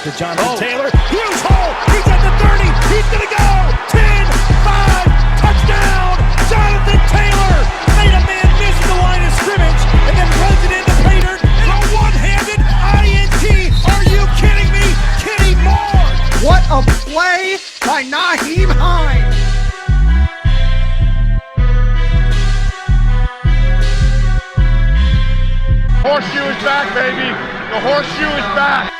to Jonathan Taylor. Huge hole. He's at the 30. He's going to go. 10, 5, touchdown. Jonathan Taylor made a man miss the line of scrimmage and then runs it into Pater for a one-handed INT. Are you kidding me? Kenny Moore. What a play by Nyheim Hines. Horseshoe is back, baby. The horseshoe is back.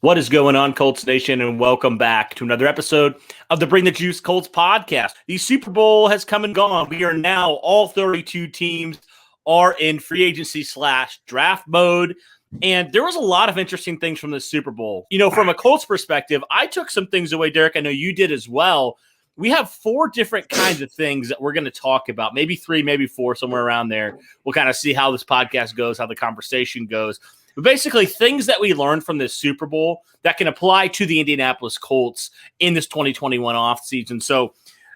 What is going on, Colts Nation, and welcome back to another episode of the Bring the Juice Colts podcast. The Super Bowl has come and gone. We are now, all 32 teams are in free agency / draft mode, and there was a lot of interesting things from the Super Bowl. You know, from a Colts perspective, I took some things away, Derek. I know you did as well. We have 4 different kinds of things that we're going to talk about, maybe 3, maybe 4, somewhere around there. We'll kind of see how this podcast goes, how the conversation goes. But basically, things that we learned from this Super Bowl that can apply to the Indianapolis Colts in this 2021 offseason. So,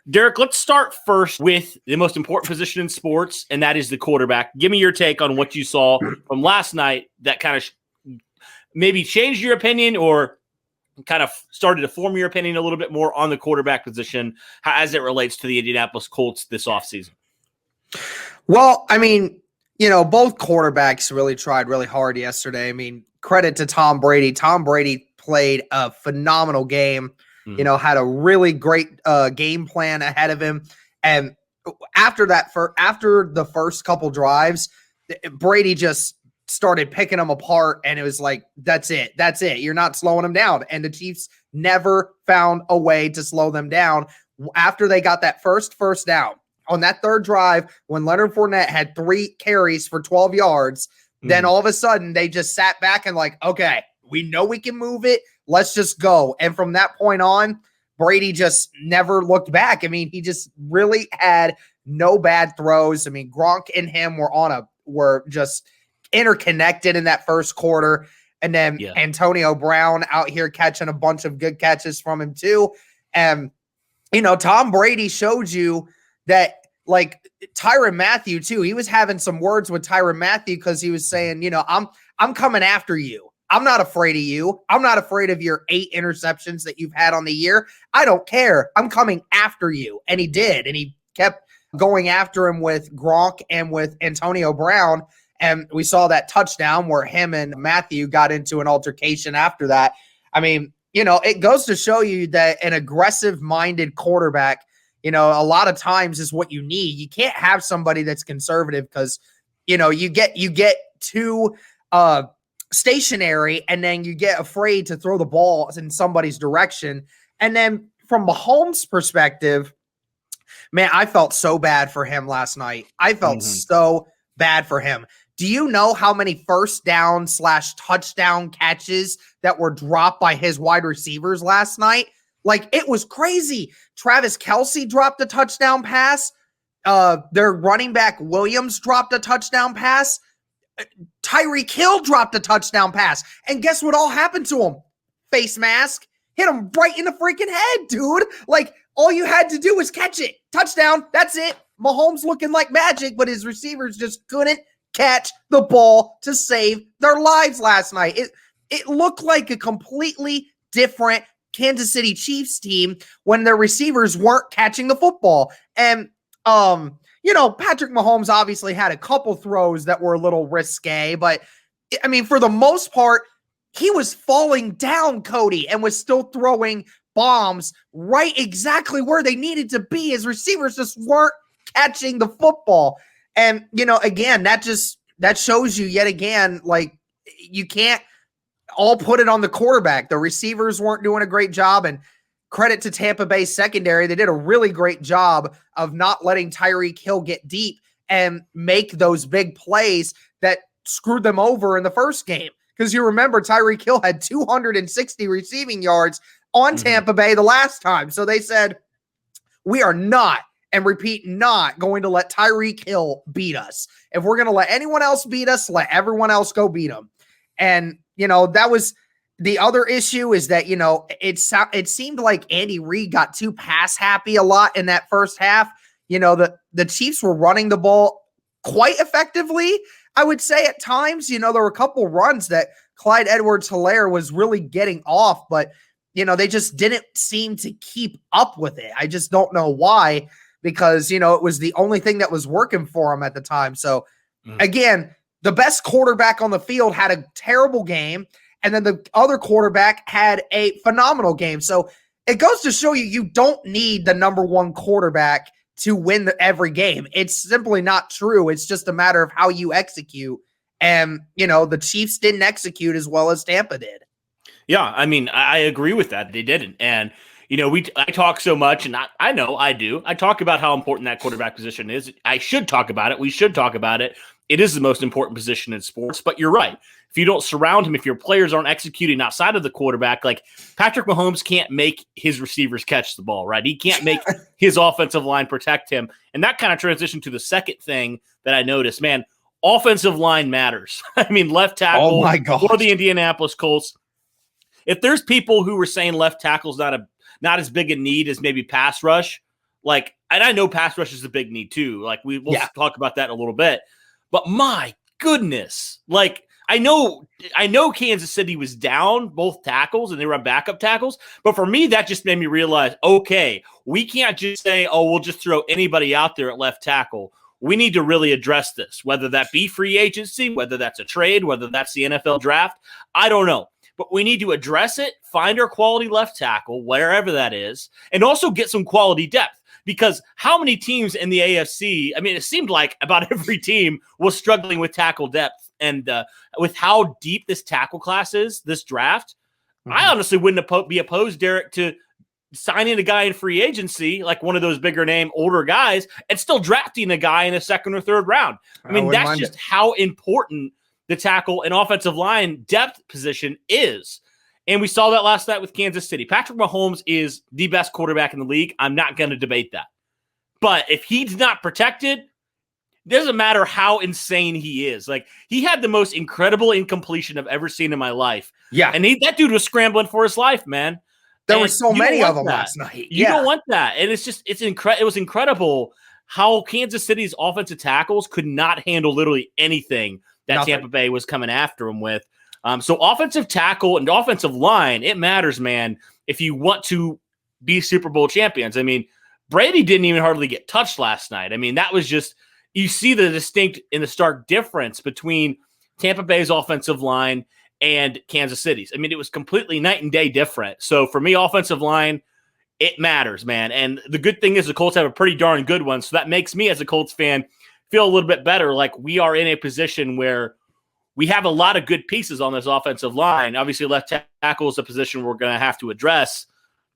Derek, let's start first with the most important position in sports, and that is the quarterback. Give me your take on what you saw from last night that kind of maybe changed your opinion or kind of started to form your opinion a little bit more on the quarterback position as it relates to the Indianapolis Colts this offseason. Well, I mean, you know, both quarterbacks really tried really hard yesterday. I mean, credit to Tom Brady. Tom Brady played a phenomenal game, you know, had a really great game plan ahead of him. And after the first couple drives, Brady just started picking them apart, and it was like, that's it. You're not slowing them down. And the Chiefs never found a way to slow them down after they got that first down. On that third drive, when Leonard Fournette had 3 carries for 12 yards, then all of a sudden they just sat back and like, okay, we know we can move it. Let's just go. And from that point on, Brady just never looked back. I mean, he just really had no bad throws. I mean, Gronk and him were just interconnected in that first quarter. And then Antonio Brown out here catching a bunch of good catches from him too. And, you know, Tom Brady showed you that, like, Tyrann Mathieu too. He was having some words with Tyrann Mathieu because he was saying, you know, I'm coming after you. I'm not afraid of you. I'm not afraid of your 8 interceptions that you've had on the year. I don't care. I'm coming after you. And he did. And he kept going after him with Gronk and with Antonio Brown. And we saw that touchdown where him and Mathieu got into an altercation after that. I mean, you know, it goes to show you that an aggressive-minded quarterback, you know, a lot of times is what you need. You can't have somebody that's conservative because, you know, you get too stationary and then you get afraid to throw the ball in somebody's direction. And then from Mahomes' perspective, man, I felt so bad for him last night. I felt so bad for him. Do you know how many first down / touchdown catches that were dropped by his wide receivers last night? Like, it was crazy. Travis Kelce dropped a touchdown pass. Their running back Williams dropped a touchdown pass. Tyreek Hill dropped a touchdown pass. And guess what all happened to him? Face mask. Hit him right in the freaking head, dude. Like, all you had to do was catch it. Touchdown. That's it. Mahomes looking like magic, but his receivers just couldn't catch the ball to save their lives last night. It looked like a completely different Kansas City Chiefs team when their receivers weren't catching the football. And, you know, Patrick Mahomes obviously had a couple throws that were a little risque, but I mean, for the most part, he was falling down, Cody, and was still throwing bombs right exactly where they needed to be. His receivers just weren't catching the football. And, you know, again, that shows you yet again, like, you can't all put it on the quarterback. The receivers weren't doing a great job, and credit to Tampa Bay secondary. They did a really great job of not letting Tyreek Hill get deep and make those big plays that screwed them over in the first game. Because you remember Tyreek Hill had 260 receiving yards on Tampa Bay the last time. So they said, we are not, and repeat, not going to let Tyreek Hill beat us. If we're going to let anyone else beat us, let everyone else go beat them. And, you know, that was the other issue, is that, you know, it seemed like Andy Reid got too pass happy a lot in that first half. You know, the Chiefs were running the ball quite effectively. I would say at times, there were a couple runs that Clyde Edwards-Helaire was really getting off, but, they just didn't seem to keep up with it. I just don't know why, because, it was the only thing that was working for him at the time. So, again, the best quarterback on the field had a terrible game, and then the other quarterback had a phenomenal game. So it goes to show you don't need the number one quarterback to win every game. It's simply not true. It's just a matter of how you execute. And, the Chiefs didn't execute as well as Tampa did. Yeah, I mean, I agree with that. They didn't. And, I talk so much, and I know I do. I talk about how important that quarterback position is. I should talk about it. We should talk about it. It is the most important position in sports, but you're right. If you don't surround him, if your players aren't executing outside of the quarterback, like Patrick Mahomes can't make his receivers catch the ball, right? He can't make his offensive line protect him. And that kind of transitioned to the second thing that I noticed, man, offensive line matters. I mean, left tackle for the Indianapolis Colts. If there's people who were saying left tackle's not as big a need as maybe pass rush, and I know pass rush is a big need too. We'll talk about that in a little bit. But my goodness, I know Kansas City was down both tackles and they were on backup tackles. But for me, that just made me realize, okay, we can't just say, oh, we'll just throw anybody out there at left tackle. We need to really address this, whether that be free agency, whether that's a trade, whether that's the NFL draft. I don't know. But we need to address it, find our quality left tackle, wherever that is, and also get some quality depth. Because how many teams in the AFC, I mean, it seemed like about every team was struggling with tackle depth. And with how deep this tackle class is, this draft, I honestly wouldn't be opposed, Derek, to signing a guy in free agency, like one of those bigger name, older guys, and still drafting a guy in the second or third round. I mean, that's just how important the tackle and offensive line depth position is. And we saw that last night with Kansas City. Patrick Mahomes is the best quarterback in the league. I'm not going to debate that. But if he's not protected, it doesn't matter how insane he is. He had the most incredible incompletion I've ever seen in my life. Yeah. And that dude was scrambling for his life, man. There were so many of them last night. You don't want that. And it was incredible how Kansas City's offensive tackles could not handle literally anything that Tampa Bay was coming after him with. So offensive tackle and offensive line, it matters, man, if you want to be Super Bowl champions. I mean, Brady didn't even hardly get touched last night. I mean, that was just, you see the distinct and the stark difference between Tampa Bay's offensive line and Kansas City's. I mean, it was completely night and day different. So for me, offensive line, it matters, man. And the good thing is the Colts have a pretty darn good one. So that makes me as a Colts fan feel a little bit better. Like we are in a position where we have a lot of good pieces on this offensive line. Obviously, left tackle is a position we're going to have to address.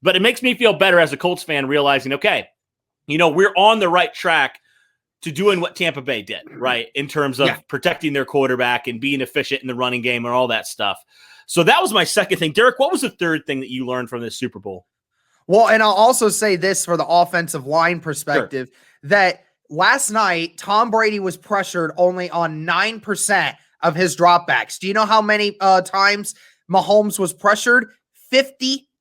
But it makes me feel better as a Colts fan realizing, okay, we're on the right track to doing what Tampa Bay did, right, in terms of protecting their quarterback and being efficient in the running game and all that stuff. So that was my second thing. Derek, what was the third thing that you learned from this Super Bowl? Well, and I'll also say this for the offensive line perspective, that last night, Tom Brady was pressured only on 9% of his dropbacks. Do you know how many times Mahomes was pressured? 58%.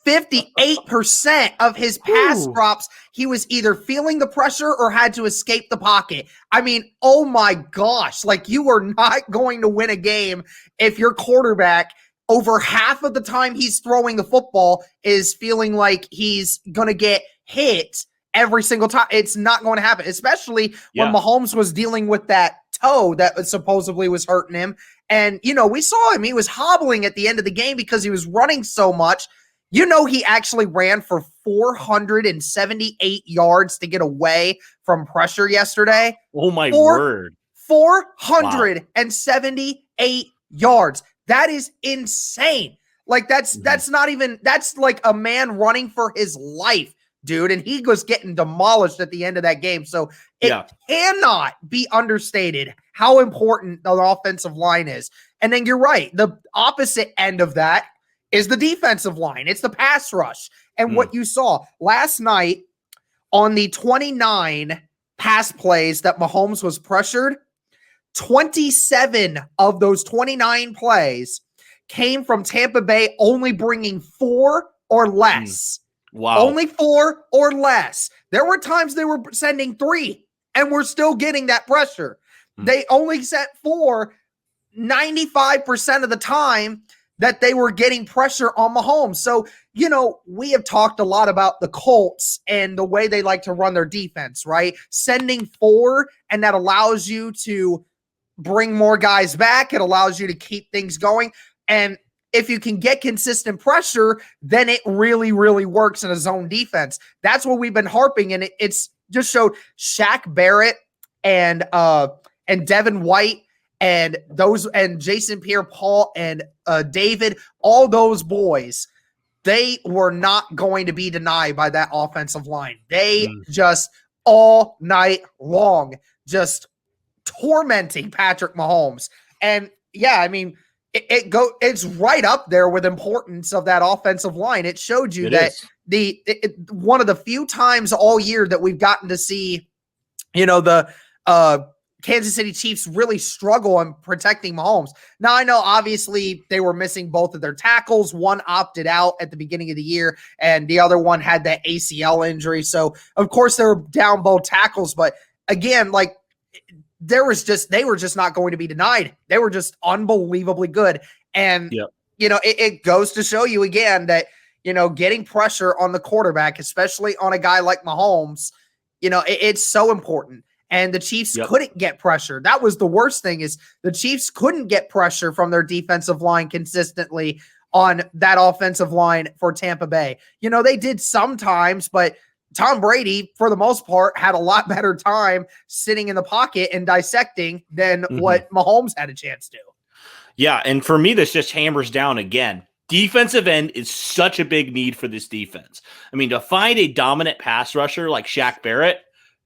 58% of his pass drops, he was either feeling the pressure or had to escape the pocket. I mean, oh my gosh, you are not going to win a game if your quarterback over half of the time he's throwing the football is feeling like he's going to get hit every single time. It's not going to happen, especially when Mahomes was dealing with that toe that supposedly was hurting him. And, we saw him. He was hobbling at the end of the game because he was running so much. He actually ran for 478 yards to get away from pressure yesterday. Oh, my word. 478 yards. That is insane. That's not even, that's like a man running for his life, dude. And he was getting demolished at the end of that game. So it cannot be understated how important the offensive line is. And then you're right. The opposite end of that is the defensive line. It's the pass rush. And what you saw last night on the 29 pass plays that Mahomes was pressured, 27 of those 29 plays came from Tampa Bay only bringing 4 or less. Wow. Only 4 or less. There were times they were sending 3 and we're still getting that pressure. They only set 95% of the time that they were getting pressure on Mahomes. So, we have talked a lot about the Colts and the way they like to run their defense, right? Sending 4, and that allows you to bring more guys back. It allows you to keep things going. And if you can get consistent pressure, then it really, really works in a zone defense. That's what we've been harping, and it's just showed Shaq Barrett and Devin White and Jason Pierre-Paul and David, all those boys, they were not going to be denied by that offensive line. They just all night long just tormenting Patrick Mahomes. And it's right up there with importance of that offensive line. It showed you one of the few times all year that we've gotten to see, the Kansas City Chiefs really struggle on protecting Mahomes. Now, I know obviously they were missing both of their tackles. One opted out at the beginning of the year, and the other one had that ACL injury. So, of course, they were down both tackles. But again, they were just not going to be denied. They were just unbelievably good. And, it goes to show you again that, getting pressure on the quarterback, especially on a guy like Mahomes, it's so important. And the Chiefs couldn't get pressure. That was the worst thing, is the Chiefs couldn't get pressure from their defensive line consistently on that offensive line for Tampa Bay. They did sometimes, but Tom Brady, for the most part, had a lot better time sitting in the pocket and dissecting than what Mahomes had a chance to. Yeah, and for me, this just hammers down again. Defensive end is such a big need for this defense. I mean, to find a dominant pass rusher like Shaq Barrett,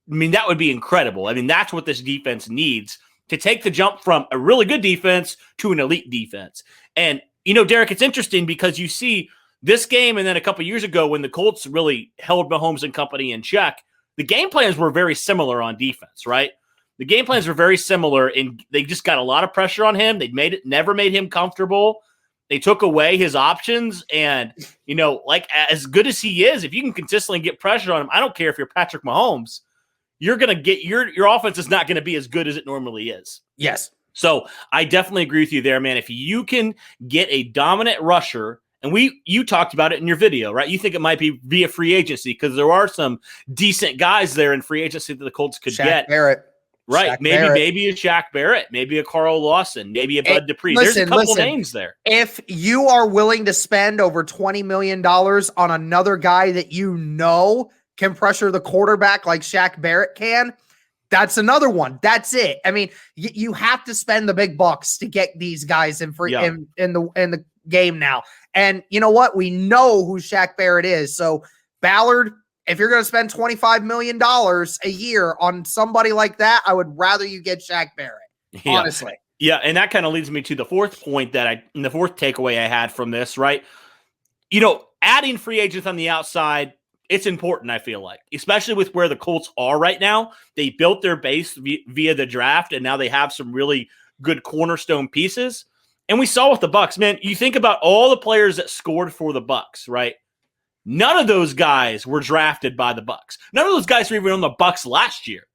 that would be incredible. That's what this defense needs to take the jump from a really good defense to an elite defense. And, Derek, it's interesting because you see this game and then a couple years ago when the Colts really held Mahomes and company in check, the game plans were very similar on defense, right? The game plans were very similar, and they just got a lot of pressure on him. They never made him comfortable. They took away his options, and, as good as he is, if you can consistently get pressure on him, I don't care if you're Patrick Mahomes, you're going to get your offense is not going to be as good as it normally is. Yes. So I definitely agree with you there, man. If you can get a dominant rusher, and you talked about it in your video, right? You think it might be via free agency because there are some decent guys there in free agency that the Colts could get. Barrett. Right. Shaq maybe Barrett. Maybe a Shaq Barrett, maybe a Carl Lawson, maybe a Bud Dupree. There's a couple names there. If you are willing to spend over $20 million on another guy that can pressure the quarterback like Shaq Barrett can, that's another one. That's it. You have to spend the big bucks to get these guys in the game now. And you know what? We know who Shaq Barrett is. So Ballard, if you're going to spend $25 million a year on somebody like that, I would rather you get Shaq Barrett, honestly. Yeah, and that kind of leads me to the fourth point the fourth takeaway I had from this, right? Adding free agents on the outside, it's important, I feel like, especially with where the Colts are right now. They built their base via the draft, and now they have some really good cornerstone pieces. And we saw with the Bucs, man, you think about all the players that scored for the Bucs, right? None of those guys were drafted by the Bucs. None of those guys were even on the Bucs last year.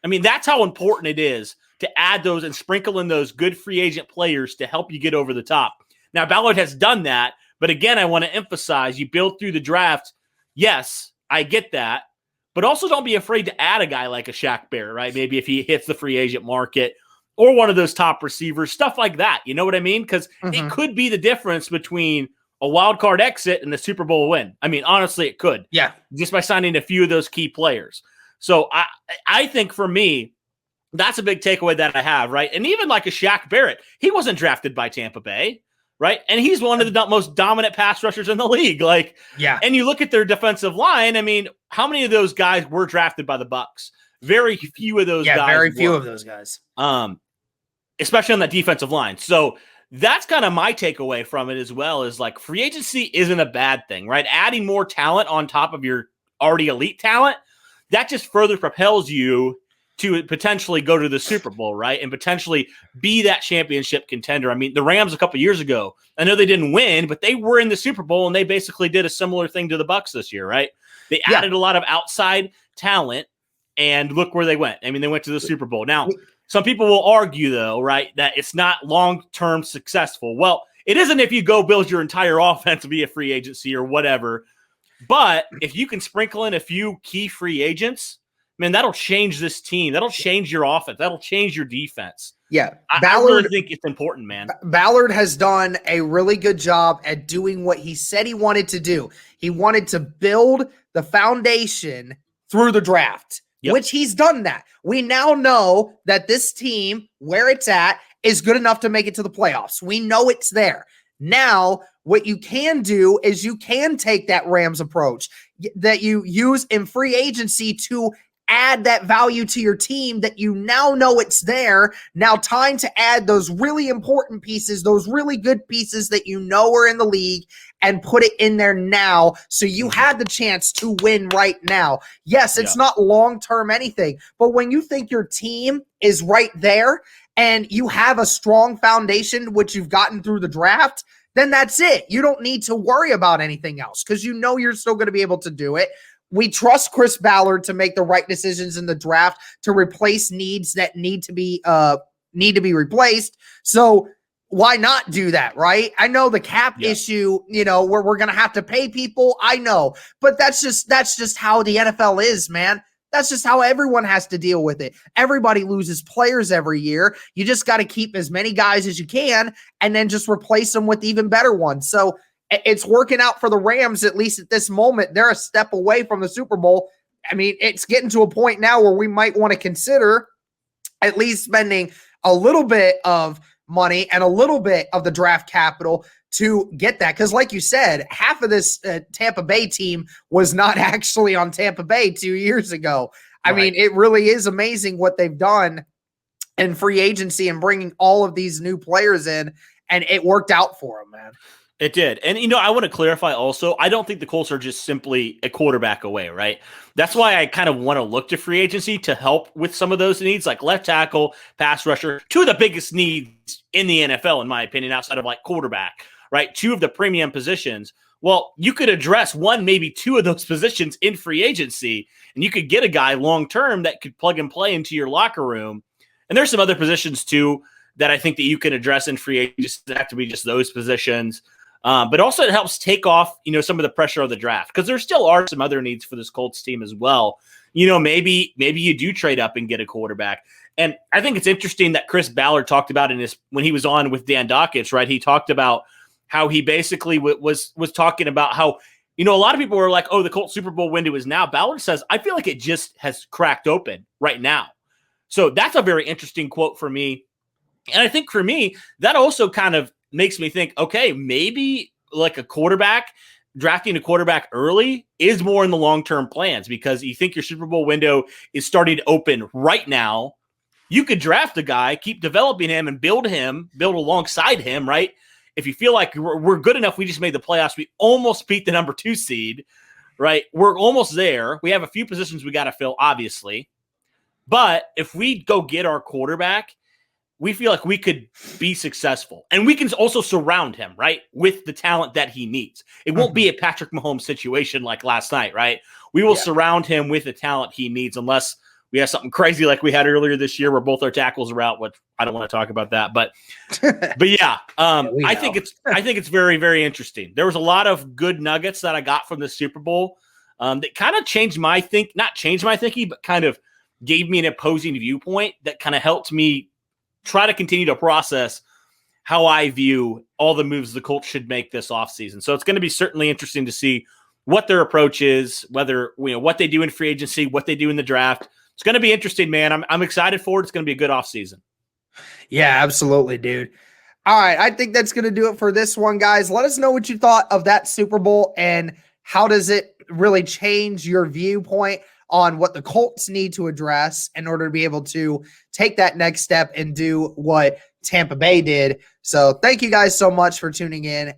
That's how important it is to add those and sprinkle in those good free agent players to help you get over the top. Now, Ballard has done that, but again, I want to emphasize you build through the draft. Yes, I get that, but also don't be afraid to add a guy like a Shaq Barrett, right? Maybe if he hits the free agent market or one of those top receivers, stuff like that. You know what I mean? Because it could be the difference between a wild card exit and the Super Bowl win. Honestly, it could. Yeah. Just by signing a few of those key players. So I think for me, that's a big takeaway that I have, right? And even like a Shaq Barrett, he wasn't drafted by Tampa Bay, right? And he's one of the most dominant pass rushers in the league. And you look at their defensive line, how many of those guys were drafted by the Bucs? Very few of those guys. Very few of those guys. Especially on that defensive line. So that's kind of my takeaway from it as well, is free agency isn't a bad thing, right? Adding more talent on top of your already elite talent, that just further propels you to potentially go to the Super Bowl, right? And potentially be that championship contender. The Rams a couple years ago, I know they didn't win, but they were in the Super Bowl and they basically did a similar thing to the Bucs this year, right? They added a lot of outside talent and look where they went. They went to the Super Bowl. Now, Some people will argue, though, right, that it's not long-term successful. Well, it isn't if you go build your entire offense via free agency or whatever. But if you can sprinkle in a few key free agents, man, that'll change this team. That'll change your offense. That'll change your defense. Yeah. I really think it's important, man. Ballard has done a really good job at doing what he said he wanted to do. He wanted to build the foundation through the draft, which he's done that. We now know that this team, where it's at, is good enough to make it to the playoffs. We know it's there. Now, what you can do is you can take that Rams approach that you use in free agency to add that value to your team that you now know it's there. Now time to add those really important pieces, those really good pieces that you know are in the league, and put it in there now so you had the chance to win right now. Yes, it's not long-term anything, but when you think your team is right there and you have a strong foundation, which you've gotten through the draft, then that's it. You don't need to worry about anything else because you know you're still going to be able to do it. We trust Chris Ballard to make the right decisions in the draft to replace needs that need to be replaced. So why not do that, right? I know the cap issue, where we're going to have to pay people. I know, but that's just how the NFL is, man. That's just how everyone has to deal with it. Everybody loses players every year. You just got to keep as many guys as you can and then just replace them with even better ones. So it's working out for the Rams, at least at this moment. They're a step away from the Super Bowl. I mean, it's getting to a point now where we might want to consider at least spending a little bit of money and a little bit of the draft capital to get that. Because like you said, half of this Tampa Bay team was not actually on Tampa Bay 2 years ago. I mean, it really is amazing what they've done in free agency and bringing all of these new players in, and it worked out for them, man. It did. And, I want to clarify also, I don't think the Colts are just simply a quarterback away, right? That's why I kind of want to look to free agency to help with some of those needs, like left tackle, pass rusher, two of the biggest needs in the NFL, in my opinion, outside of like quarterback, right? Two of the premium positions. Well, you could address one, maybe two of those positions in free agency, and you could get a guy long-term that could plug and play into your locker room. And there's some other positions too that I think that you can address in free agency. It have to be just those positions. But also it helps take off, some of the pressure of the draft, because there still are some other needs for this Colts team as well. Maybe you do trade up and get a quarterback. And I think it's interesting that Chris Ballard talked about when he was on with Dan Dockich, right? He talked about how he basically was talking about how, a lot of people were like, oh, the Colts Super Bowl window is now. Ballard says, I feel like it just has cracked open right now. So that's a very interesting quote for me. And I think for me, that also kind of makes me think, okay, maybe like drafting a quarterback early is more in the long-term plans, because you think your Super Bowl window is starting to open right now. You could draft a guy, keep developing him and build alongside him, right? If you feel like we're good enough, we just made the playoffs. We almost beat the number 2 seed, right? We're almost there. We have a few positions we got to fill, obviously. But if we go get our quarterback, we feel like we could be successful. And we can also surround him, right, with the talent that he needs. It won't be a Patrick Mahomes situation like last night, right? We will surround him with the talent he needs, unless we have something crazy like we had earlier this year where both our tackles are out, which I don't want to talk about that. But yeah, I think it's very, very interesting. There was a lot of good nuggets that I got from the Super Bowl that kind of changed my not changed my thinking, but kind of gave me an opposing viewpoint that kind of helped me try to continue to process how I view all the moves the Colts should make this offseason. So it's going to be certainly interesting to see what their approach is, whether, what they do in free agency, what they do in the draft. It's going to be interesting, man. I'm excited for it. It's going to be a good offseason. Yeah, absolutely, dude. All right. I think that's going to do it for this one, guys. Let us know what you thought of that Super Bowl and how does it really change your viewpoint on what the Colts need to address in order to be able to take that next step and do what Tampa Bay did. So thank you guys so much for tuning in.